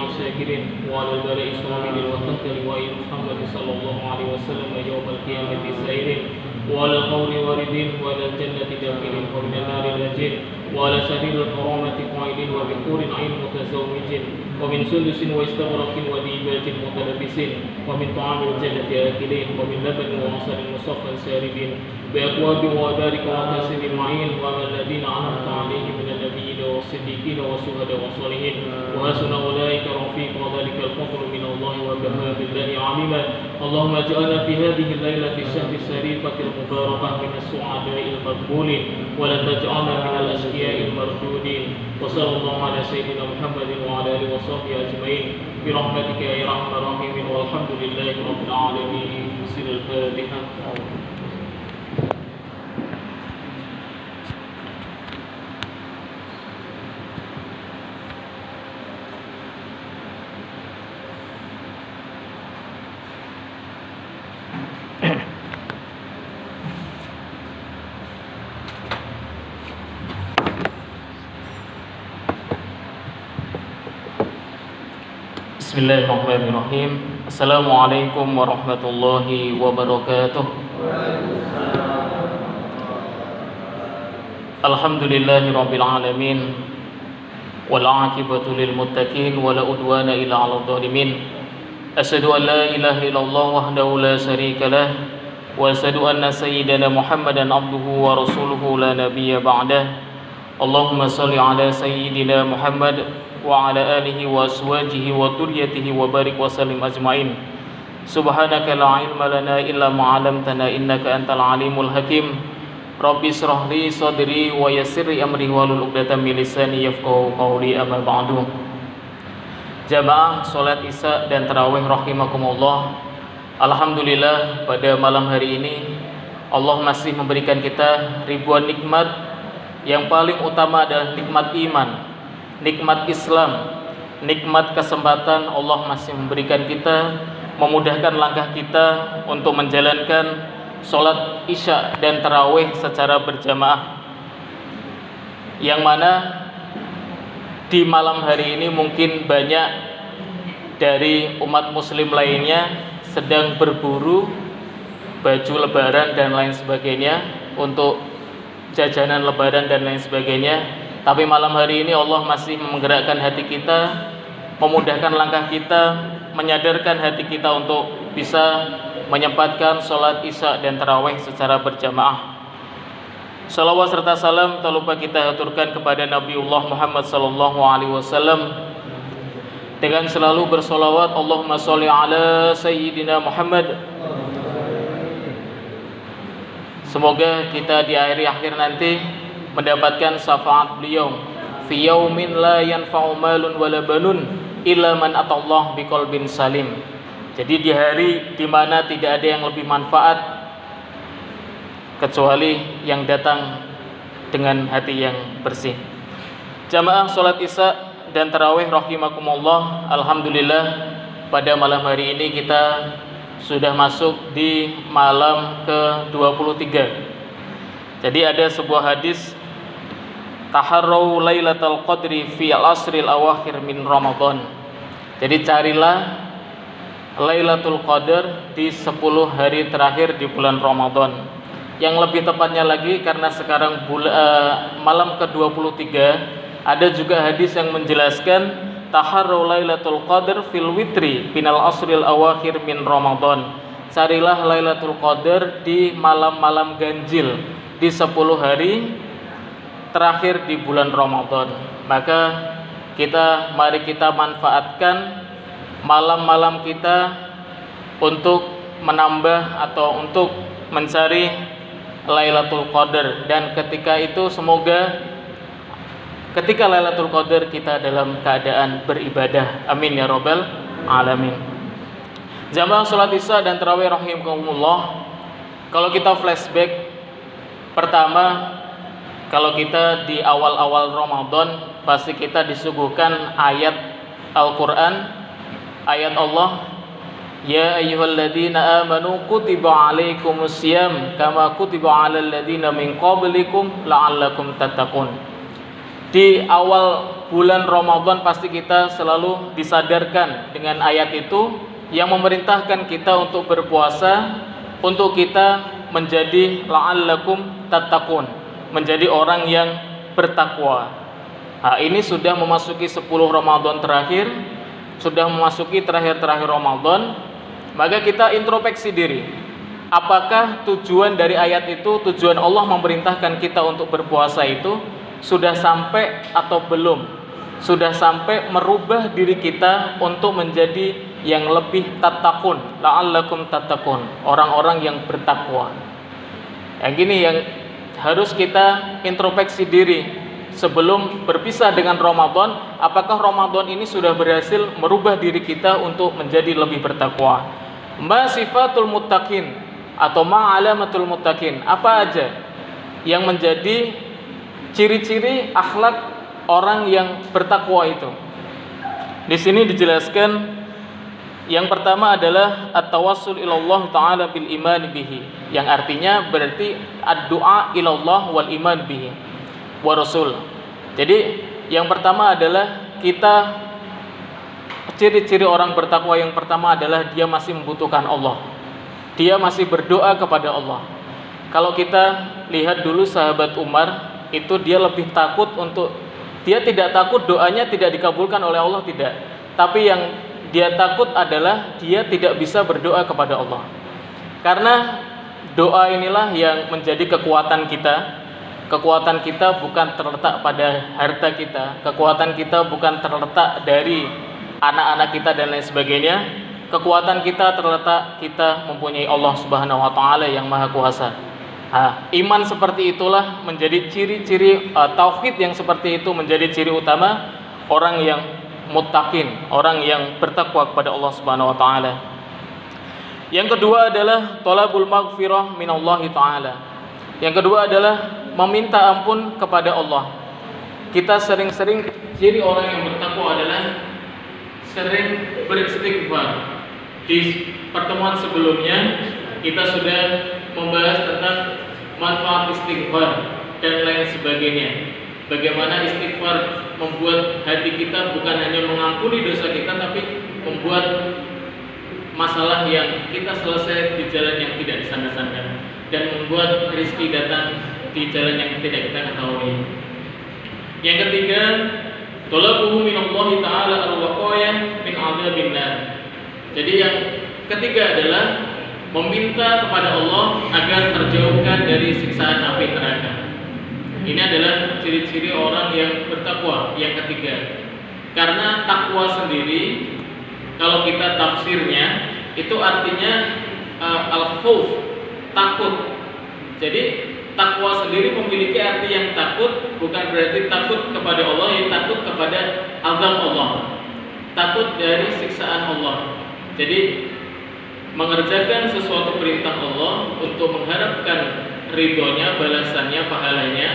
الشاكرين وعلى البلاء الصابرين وتحت لواء محمد صلى الله عليه وسلم يوم القيامة سائرين وعلى القول واردين وعلى الجنة داخلين ومن النار ناجين وعلى سبيل الكرامة قائلين وبحور عين متزوجين ومن سندس واستبرق وديباج متلبسين ومن طعام الجنة آكلين ومن لبن وعسل مصفى ساربين بأكواب وأبارك وكاسب معين وما الذين أنعمت عليهم من النبيين والصديقين والشهداء والصالحين وحسن أولئك رفيق وذلك الفضل من الله وكفى بالله عليما اللهم اجعلنا في هذه الليلة الشهر الشريفة المباركة من السعداء المقبولين ولا تجعلنا من الأشقياء المردودين وصلى الله على سيدنا محمد وعلى آله وصحبه أجمعين برحمتك يا أرحم الراحمين والحمد لله رب العالمين. سر الفاتحة. Bismillahirrahmanirrahim. Assalamualaikum warahmatullahi wabarakatuh. Alhamdulillahi rabbil alamin wal aqibatu lil muttaqin wala udwana illa 'alal zalimin. Asyhadu an la ilaha illallah wahdahu la syarika lah wa asyhadu anna sayyidana Muhammadan abduhu wa rasuluhu la nabiyya ba'dah. Allahumma shalli ala sayyidina Muhammad wa ala alihi wa aswajihi wa dhurriyyatihi wa barik wa sallim ajmain. Subhanaka la ilma lana illa ma 'allamtana innaka antal alimul hakim. Rabbi shrah li sadri wa yassir li amri wahlul 'uqdatam min lisani yafqahu qawli amma ba'du. Jamaah salat Isya dan tarawih rahimakumullah. Alhamdulillah pada malam hari ini Allah masih memberikan kita ribuan nikmat. Yang paling utama adalah nikmat iman, nikmat Islam, nikmat kesempatan Allah masih memberikan kita, memudahkan langkah kita untuk menjalankan sholat Isya dan tarawih secara berjamaah. Yang mana di malam hari ini mungkin banyak dari umat muslim lainnya sedang berburu baju lebaran dan lain sebagainya untuk jajanan lebaran dan lain sebagainya. Tapi malam hari ini Allah masih menggerakkan hati kita, memudahkan langkah kita, menyadarkan hati kita untuk bisa menyempatkan sholat Isya dan tarawih secara berjamaah. Salawat serta salam tak lupa kita aturkan kepada Nabiullah Muhammad SAW dengan selalu bersolawat Allahumma sholli ala sayyidina Muhammad. Semoga kita di akhir nanti mendapatkan syafaat beliau fi yaumin la yanfa'u malun wala banun illa man atallah biqalbin salim. Jadi di hari di mana tidak ada yang lebih manfaat kecuali yang datang dengan hati yang bersih. Jamaah salat Isya dan tarawih rahimakumullah. Alhamdulillah pada malam hari ini kita sudah masuk di malam ke-23. Jadi ada sebuah hadis, taharrau lailatul qadri fi al-asril awakhir min Ramadan. Jadi carilah Lailatul Qadar di 10 hari terakhir di bulan Ramadan. Yang lebih tepatnya lagi karena sekarang malam ke-23, ada juga hadis yang menjelaskan taharrau lailatul qadar fil witri binal asril awakhir min Ramadan. Carilah Lailatul Qadar di malam-malam ganjil di 10 hari terakhir di bulan Ramadan. Maka mari kita manfaatkan malam-malam kita untuk menambah atau untuk mencari Lailatul Qadar, dan ketika itu semoga ketika Lailatul Qadar kita dalam keadaan beribadah. Amin ya rabbal alamin. Jamaah salat Isya dan tarawih rahimakumullah. Kalau kita flashback, pertama, kalau kita di awal-awal Ramadan pasti kita disuguhkan ayat Al-Qur'an, ayat Allah, ya ayyuhalladzina amanu kutiba alaikumusiyam kama kutiba alal ladzina min qablikum la'allakum tattaqun. Di awal bulan Ramadan pasti kita selalu disadarkan dengan ayat itu yang memerintahkan kita untuk berpuasa, untuk kita menjadi la'allakum tattaqun, menjadi orang yang bertakwa. Nah, ini sudah memasuki 10 Ramadan terakhir, sudah memasuki terakhir-terakhir Ramadan, maka kita introspeksi diri. Apakah tujuan dari ayat itu, tujuan Allah memerintahkan kita untuk berpuasa itu sudah sampai atau belum? Sudah sampai merubah diri kita untuk menjadi yang lebih tattaqun, la'allakum tattaqun, orang-orang yang bertakwa. Yang gini yang harus kita introspeksi diri sebelum berpisah dengan Ramadan. Apakah Ramadan ini sudah berhasil merubah diri kita untuk menjadi lebih bertakwa? Ma sifatul muttaqin atau ma alamatul muttaqin, apa aja yang menjadi ciri-ciri akhlak orang yang bertakwa itu? Di sini dijelaskan yang pertama adalah at-tawassul ilallah ta'ala bil iman bihi, yang artinya berarti ad-du'a ilallah wal iman bihi wa rasul. Jadi yang pertama adalah kita, ciri-ciri orang bertakwa yang pertama adalah dia masih membutuhkan Allah. Dia masih berdoa kepada Allah. Kalau kita lihat dulu sahabat Umar, itu dia lebih takut untuk, dia tidak takut doanya tidak dikabulkan oleh Allah, tidak. Tapi yang dia takut adalah dia tidak bisa berdoa kepada Allah. Karena doa inilah yang menjadi kekuatan kita. Kekuatan kita bukan terletak pada harta kita, kekuatan kita bukan terletak dari anak-anak kita dan lain sebagainya. Kekuatan kita terletak kita mempunyai Allah Subhanahu wa taala yang Maha Kuasa. Nah, iman seperti itulah menjadi ciri-ciri tauhid yang seperti itu menjadi ciri utama orang yang muttaqin, orang yang bertakwa kepada Allah Subhanahu wa taala. Yang kedua adalah thalabul maghfirah minallahi taala. Yang kedua adalah meminta ampun kepada Allah. Kita sering-sering, ciri orang yang bertakwa adalah sering beristighfar. Di pertemuan sebelumnya kita sudah membahas tentang manfaat istighfar dan lain sebagainya. Bagaimana istighfar membuat hati kita bukan hanya mengampuni dosa kita, tapi membuat masalah yang kita selesai di jalan yang tidak disangka-sangka, dan membuat rezeki datang di jalan yang tidak kita ketahui. Yang ketiga, talabuhu minallahi ta'ala al-waqayah min 'adzabil nar. Jadi yang ketiga adalah meminta kepada Allah agar terjauhkan dari siksaan api neraka. Ini adalah ciri-ciri orang yang bertakwa yang ketiga. Karena takwa sendiri, kalau kita tafsirnya, itu artinya al-khauf, takut. Jadi takwa sendiri memiliki arti yang takut, bukan berarti takut kepada Allah, yang takut kepada azab Allah, takut dari siksaan Allah. Jadi mengerjakan sesuatu perintah Allah untuk mengharapkan ridhonya, balasannya, pahalanya,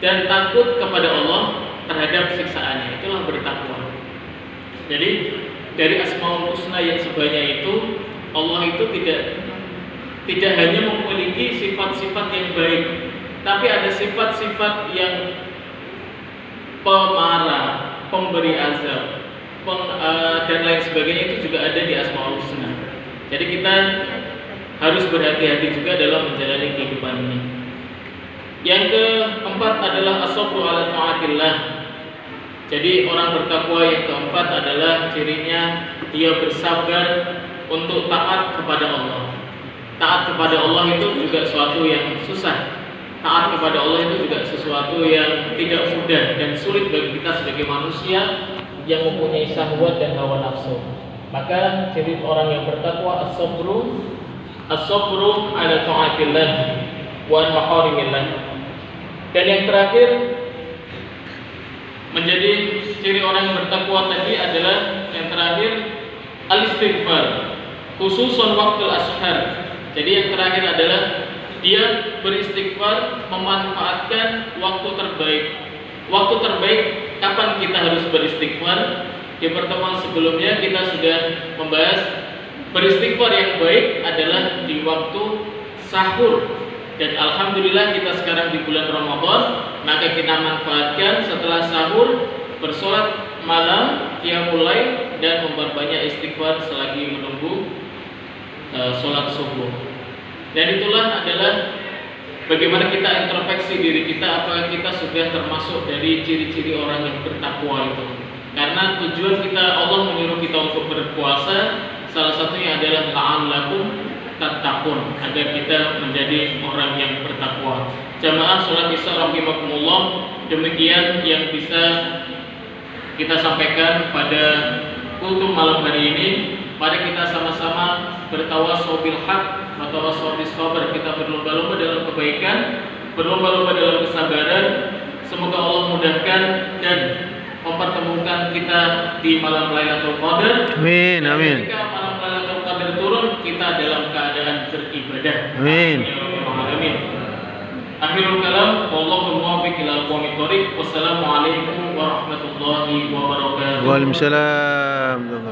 dan takut kepada Allah terhadap siksaannya, itulah bertakwa. Jadi dari Asmaul Husna yang sebanyak itu, Allah itu tidak hanya memiliki sifat-sifat yang baik, tapi ada sifat-sifat yang pemarah, pemberi azab, dan lain sebagainya, itu juga ada di Asmaul Husna. Jadi kita harus berhati-hati juga dalam menjalani kehidupan ini. Yang keempat adalah as-sabru ala ta'atillah. Jadi orang bertakwa yang keempat adalah cirinya dia bersabar untuk taat kepada Allah. Taat kepada Allah itu juga sesuatu yang susah. Taat kepada Allah itu juga sesuatu yang tidak mudah dan sulit bagi kita sebagai manusia yang mempunyai syahwat dan hawa nafsu. Maka ciri orang yang bertakwa as-sabru ala ta'atillah wa maharimillah. Dan yang terakhir menjadi ciri orang yang bertakwa tadi adalah yang terakhir al-istighfar, khususan waktu ashar. Jadi yang terakhir adalah dia beristighfar, memanfaatkan waktu terbaik. Waktu terbaik kapan kita harus beristighfar? Di pertemuan sebelumnya kita sudah membahas beristighfar yang baik adalah di waktu sahur. Dan alhamdulillah kita sekarang di bulan Ramadan, maka kita manfaatkan setelah sahur, bersolat malam, qiyamul lail, dan memperbanyak istighfar selagi menunggu sholat subuh. Dan itulah adalah bagaimana kita introspeksi diri kita, apakah kita sudah termasuk dari ciri-ciri orang yang bertakwa itu. Karena tujuan kita, Allah menyuruh kita untuk berpuasa, salah satunya adalah la'allakum tattaqun, agar kita menjadi orang yang bertakwa. Jamaah sholat isya rahimakumullah, demikian yang bisa kita sampaikan pada kultum malam hari ini. Mari kita sama-sama bertawassul bil haq wa tawassul bis sabr. Kita berlomba-lomba dalam kebaikan, berlomba-lomba dalam kesabaran. Semoga Allah mudahkan dan mempertemukan kita di malam Lailatul Qadar. Amin, amin. Ketika malam Lailatul Qadar turun, kita dalam keadaan beribadah. Amin. Amin. Akhirul kalam, wallahu muwaffiq ila aqwamit thoriq. Wassalamualaikum warahmatullahi wabarakatuh. Waalaikumsalam.